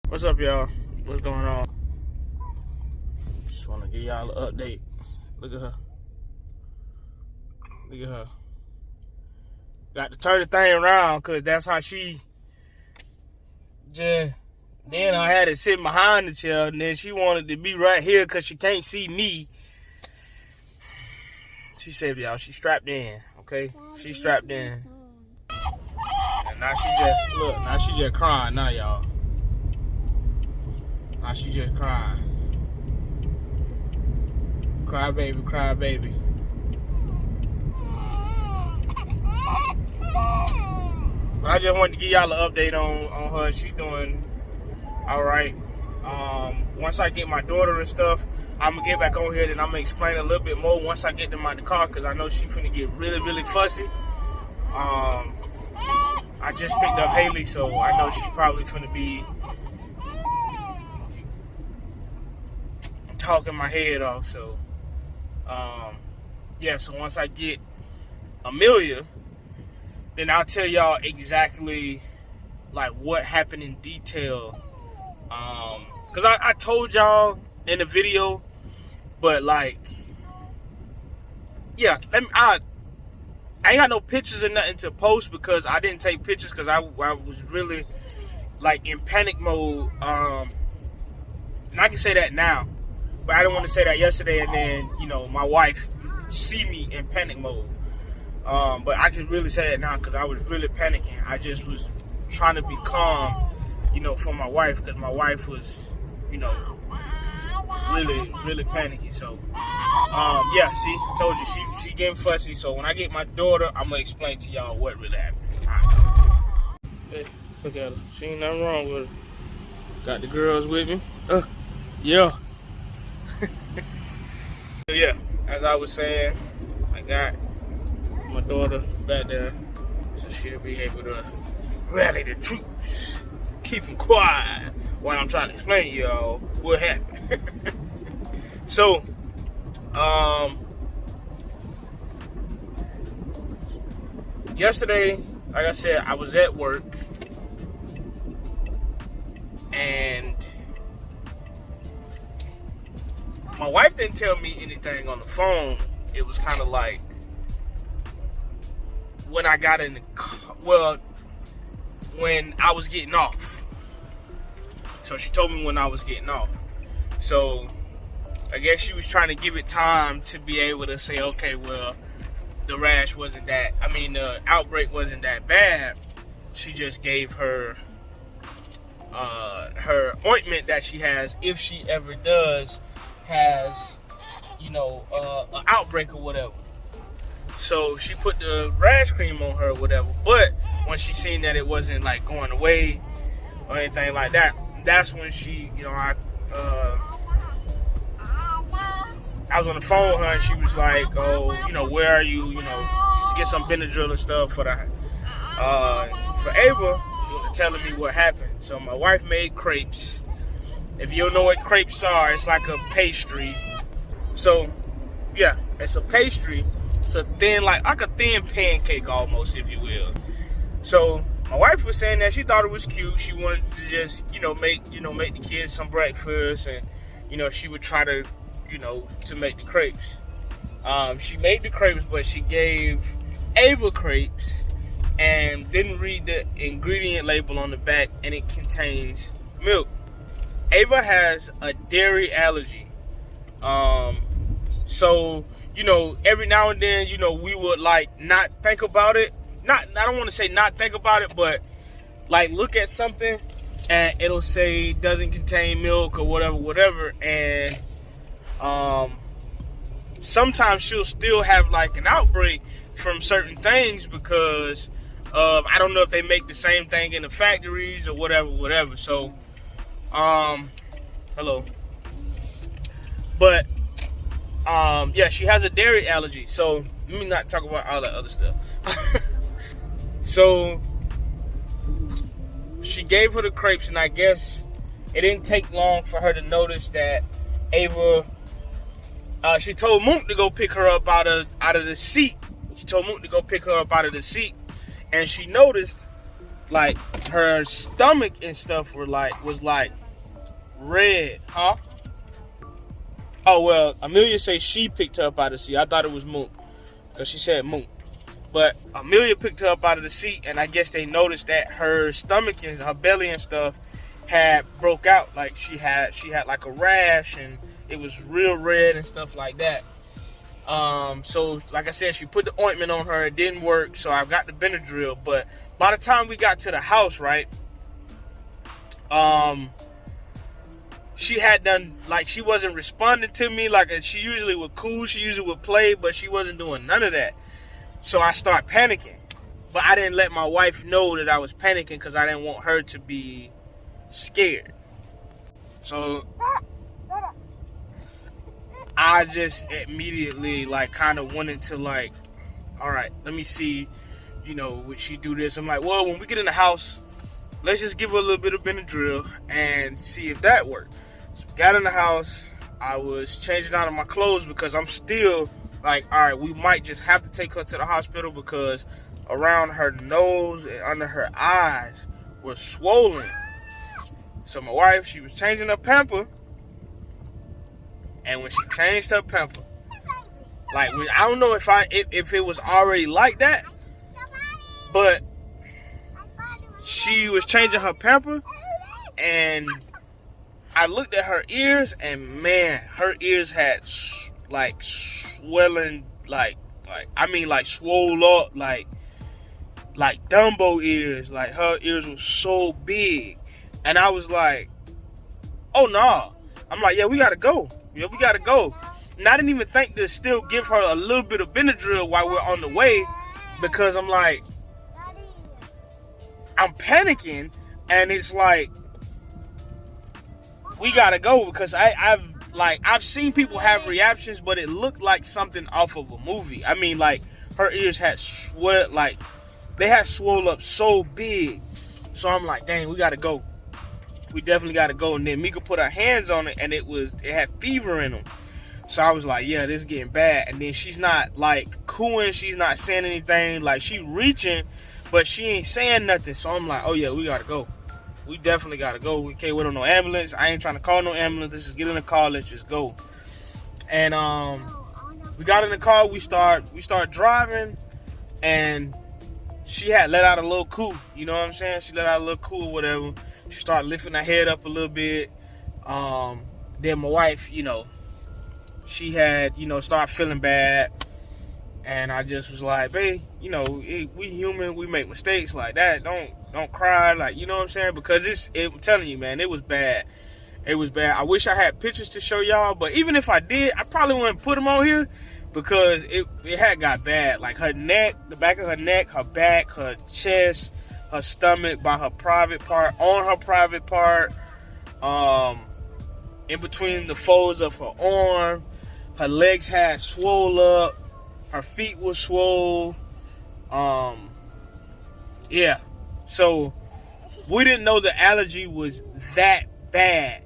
What's up, y'all? What's going on? Just want to give y'all an update. Look at her. Look at her. Got to turn the thing around because that's how she just... Then I had it sitting behind the chair, and then she wanted to be right here because she can't see me. She said, y'all, she's strapped in, okay? She's strapped in. And now she just, look, now she just crying now, y'all. Now she just crying. Cry baby, cry baby. But I just wanted to give y'all an update on her. She doing all right. Once I get my daughter and stuff, I'm gonna get back on here and I'm gonna explain a little bit more once I get them out the car, because I know she finna get really, really fussy. I just picked up Haley, so I know she probably finna be talking my head off. So yeah, so once I get Amelia, then I'll tell y'all exactly like what happened in detail. Cause I told y'all in the video, but like, yeah, I ain't got no pictures or nothing to post because I didn't take pictures because I was really like in panic mode. And I can say that now, but I didn't want to say that yesterday and then, you know, my wife see me in panic mode. But I can really say that now because I was really panicking. I just was trying to be calm, you know, for my wife, because my wife was, you know, really, really panicking. So, yeah, see, I told you, she getting fussy. So when I get my daughter, I'm gonna explain to y'all what really happened. Right. Hey, look at her. She ain't nothing wrong with her. Got the girls with me. Yeah. So yeah, as I was saying, I got my daughter back there, so she'll be able to rally the troops. Keep them quiet while I'm trying to explain to y'all what happened. So, yesterday, like I said, I was at work, and my wife didn't tell me anything on the phone. It was kind of like when I got in the car, well, when I was getting off. So she told me when I was getting off. So I guess she was trying to give it time to be able to say, okay, well, the rash wasn't that, I mean, the outbreak wasn't that bad. She just gave her her ointment that she has, if she ever does has, you know, an outbreak or whatever. So she put the rash cream on her or whatever. But when she seen that it wasn't like going away or anything like that, that's when she, you know, I was on the phone with her and she was like, oh, you know, where are you? You know, get some Benadryl and stuff for Ava. She was telling me what happened. So my wife made crepes. If you don't know what crepes are, it's like a pastry. So yeah, it's a pastry. It's a thin, like a thin pancake almost, if you will. So my wife was saying that she thought it was cute. She wanted to just, make the kids some breakfast, and, she would try to, to make the crepes. She made the crepes, but she gave Ava crepes and didn't read the ingredient label on the back, and it contains milk. Ava has a dairy allergy. So, every now and then, we would not think about it. I don't want to say not think about it, but look at something and it'll say doesn't contain milk or whatever. And sometimes she'll still have an outbreak from certain things because of, I don't know if they make the same thing in the factories or whatever. So, hello. But, yeah, she has a dairy allergy. So let me not talk about all that other stuff. So she gave her the crepes, and I guess it didn't take long for her to notice that Ava, she told Mook to go pick her up out of the seat. She told Mook to go pick her up out of the seat, and she noticed like her stomach and stuff was like red. Huh? Oh, well, Amelia says she picked her up out of the seat. I thought it was Moon, because she said Moon. But Amelia picked her up out of the seat, and I guess they noticed that her stomach and her belly and stuff had broke out. Like she had like a rash, and it was real red and stuff like that. So like I said, she put the ointment on her. It didn't work, so I got the Benadryl. But by the time we got to the house, right, she had done, like, she wasn't responding to me like she usually would. She usually would play, but she wasn't doing none of that. So I started panicking, but I didn't let my wife know that I was panicking because I didn't want her to be scared. So I just immediately, like, kind of went into, like, all right, let me see, would she do this? I'm like, well, when we get in the house, let's just give her a little bit of Benadryl and see if that worked. So we got in the house. I was changing out of my clothes because I'm still like, all right, we might just have to take her to the hospital because around her nose and under her eyes was swollen. So my wife, she was changing her pamper. And when she changed her pamper, like, I don't know if it was already like that, but she was changing her pamper, and I looked at her ears, and man, her ears had like swelling, like swole up, like Dumbo ears. Like her ears were so big, and I was like, oh no. I'm like, yeah, we gotta go. And I didn't even think to still give her a little bit of Benadryl while we're on the way, because I'm like, I'm panicking, and it's like, we gotta go, because I've seen people have reactions, but it looked like something off of a movie. I mean, like, her ears had they had swole up so big. So I'm like, dang, we gotta go. We definitely gotta go. And then Mika put her hands on it, and it had fever in them. So I was like, yeah, this is getting bad. And then she's not, like, cooing. She's not saying anything. Like, she reaching, but she ain't saying nothing. So I'm like, oh yeah, we gotta go. We definitely gotta go. We can't wait on no ambulance. I ain't trying to call no ambulance. Let's just get in the car. Let's just go. And we got in the car. We start driving, and she had let out a little coo. You know what I'm saying? She let out a little coo or whatever. She started lifting her head up a little bit. Then my wife, she had, started feeling bad. And I just was like, babe, we human, we make mistakes like that. Don't cry, like, you know what I'm saying? Because I'm telling you, man, it was bad. It was bad. I wish I had pictures to show y'all, but even if I did, I probably wouldn't put them on here because it had got bad. Like her neck, the back of her neck, her back, her chest, her stomach, by her private part, on her private part, in between the folds of her arm. Her legs had swole up. Her feet was swole. Yeah. So we didn't know the allergy was that bad.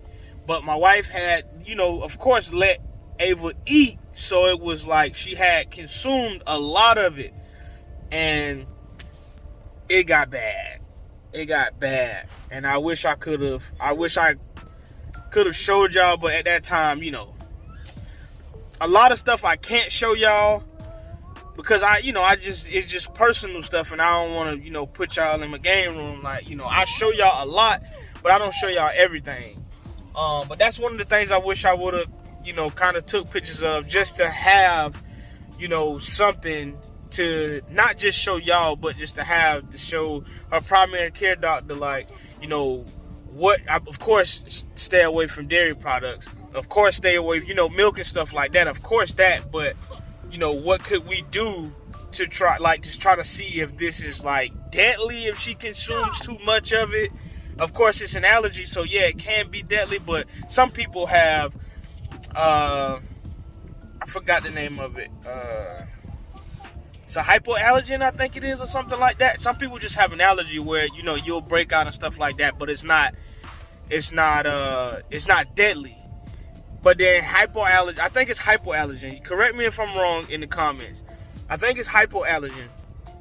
But my wife had, of course, let Ava eat. So it was like she had consumed a lot of it. And it got bad. It got bad. And I wish I could have showed y'all, but at that time, a lot of stuff I can't show y'all because it's just personal stuff, and I don't want to, put y'all in my game room. Like, I show y'all a lot, but I don't show y'all everything. But that's one of the things I wish I would have, kind of took pictures of, just to have, something to not just show y'all, but just to show her primary care doctor, like, of course, stay away from dairy products. Of course, stay away, milk and stuff like that. Of course that, but, what could we do to try to see if this is, like, deadly if she consumes too much of it. Of course, it's an allergy, so yeah, it can be deadly, but some people have, I forgot the name of it. It's a hypoallergen, I think it is, or something like that. Some people just have an allergy where, you'll break out and stuff like that, but it's not deadly. But then hypoallergen, I think it's hypoallergen. Correct me if I'm wrong in the comments. I think it's hypoallergen,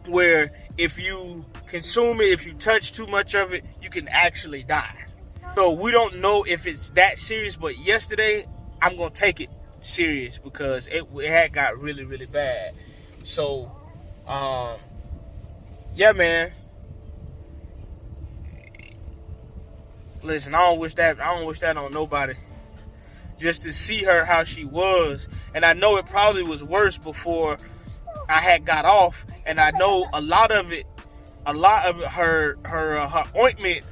where if you consume it, if you touch too much of it, you can actually die. So we don't know if it's that serious, but yesterday I'm gonna take it serious because it had got really, really bad. So yeah, man. Listen, I don't wish that on nobody. Just to see her how she was, and I know it probably was worse before I had got off, and I know a lot of her ointment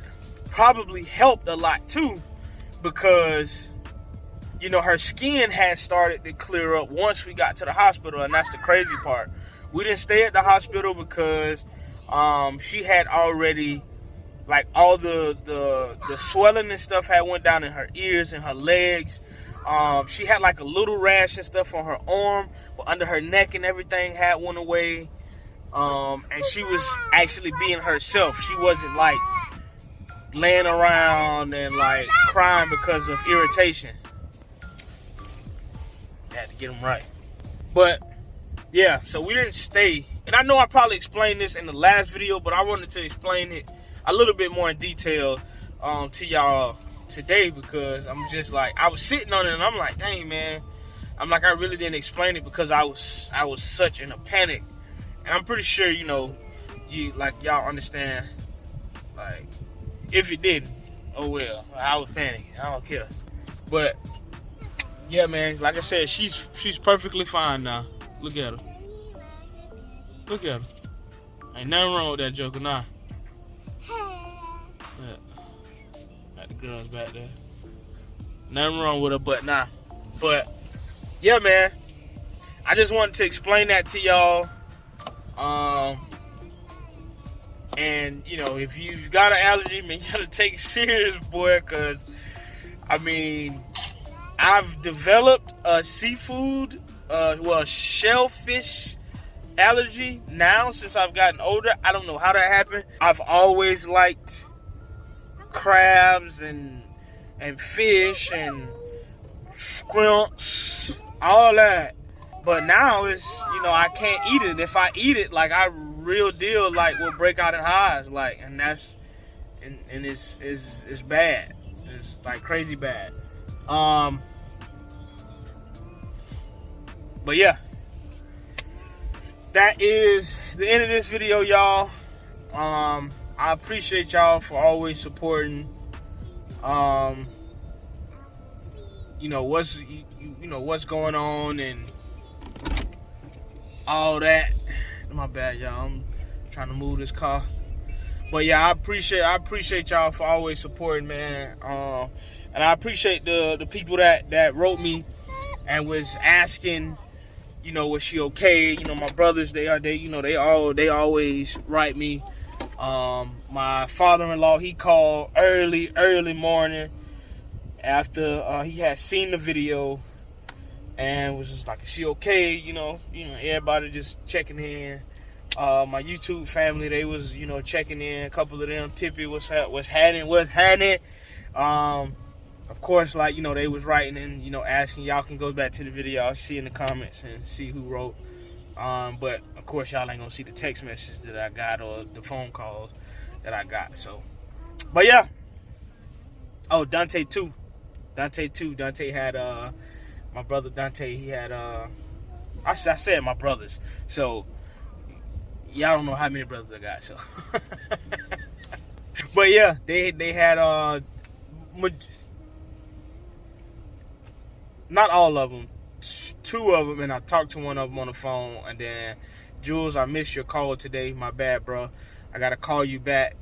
probably helped a lot too, because you know her skin had started to clear up once we got to the hospital, and that's the crazy part. We didn't stay at the hospital because she had already, like, all the swelling and stuff had went down in her ears and her legs. She had like a little rash and stuff on her arm, but under her neck and everything had went away. And she was actually being herself. She wasn't like laying around and like crying because of irritation. Had to get them right. But yeah, so we didn't stay. And I know I probably explained this in the last video, but I wanted to explain it a little bit more in detail to y'all today, because I'm just like, I was sitting on it and I'm like, dang, man. I'm like, I really didn't explain it because I was such in a panic. And I'm pretty sure, you know, y'all understand. Like, if you didn't, oh well, I was panicking. I don't care. But yeah, man, like I said, she's perfectly fine now. Look at her. Look at her. Ain't nothing wrong with that joker now. Yeah. Got the girls back there. Nothing wrong with her but nah. But yeah, man, I just wanted to explain that to y'all. And you know, if you got an allergy, man, you gotta take it serious, boy, because I mean, I've developed a seafood, shellfish allergy now since I've gotten older. I don't know how that happened. I've always liked crabs and fish and shrimps, all that. But now it's, you know, I can't eat it. If I eat it, like, I real deal, like, will break out in hives, like, and that's, and it's bad. It's like crazy bad. But yeah, that is the end of this video, y'all. I appreciate y'all for always supporting. You know what's going on and all that. My bad, y'all. I'm trying to move this car. But yeah, I appreciate y'all for always supporting, man. And I appreciate the people that wrote me and was asking, you know, was she okay? You know, my brothers, they always write me. My father-in-law, he called early morning after he had seen the video and was just like, is she okay? You know, everybody just checking in. My YouTube family, they was, you know, checking in. A couple of them, Tippy was happening. Of course, like, you know, they was writing and, you know, asking. Y'all can go back to the video. I'll see in the comments and see who wrote. But of course, y'all ain't gonna see the text messages that I got or the phone calls that I got. So, but yeah. Oh, Dante too. Dante had my brother Dante. He had I said my brothers. So y'all don't know how many brothers I got. So, but yeah, they had not all of them. 2 of them, and I talked to one of them on the phone. And then, Jules, I missed your call today. My bad, bro. I gotta call you back.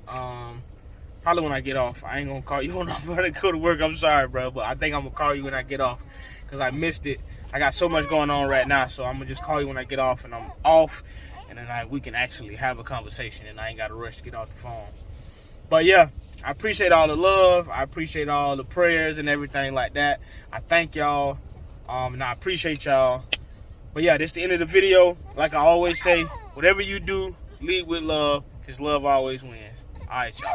Probably when I get off. I ain't gonna call you when I'm gonna go to work. I'm sorry, bro, but I think I'm gonna call you when I get off because I missed it. I got so much going on right now, so I'm gonna just call you when I get off, and I'm off, and then we can actually have a conversation, and I ain't gotta rush to get off the phone. But yeah, I appreciate all the love. I appreciate all the prayers and everything like that. I thank y'all. And I appreciate y'all. But yeah, this is the end of the video. Like I always say, whatever you do, lead with love, because love always wins. All right, y'all.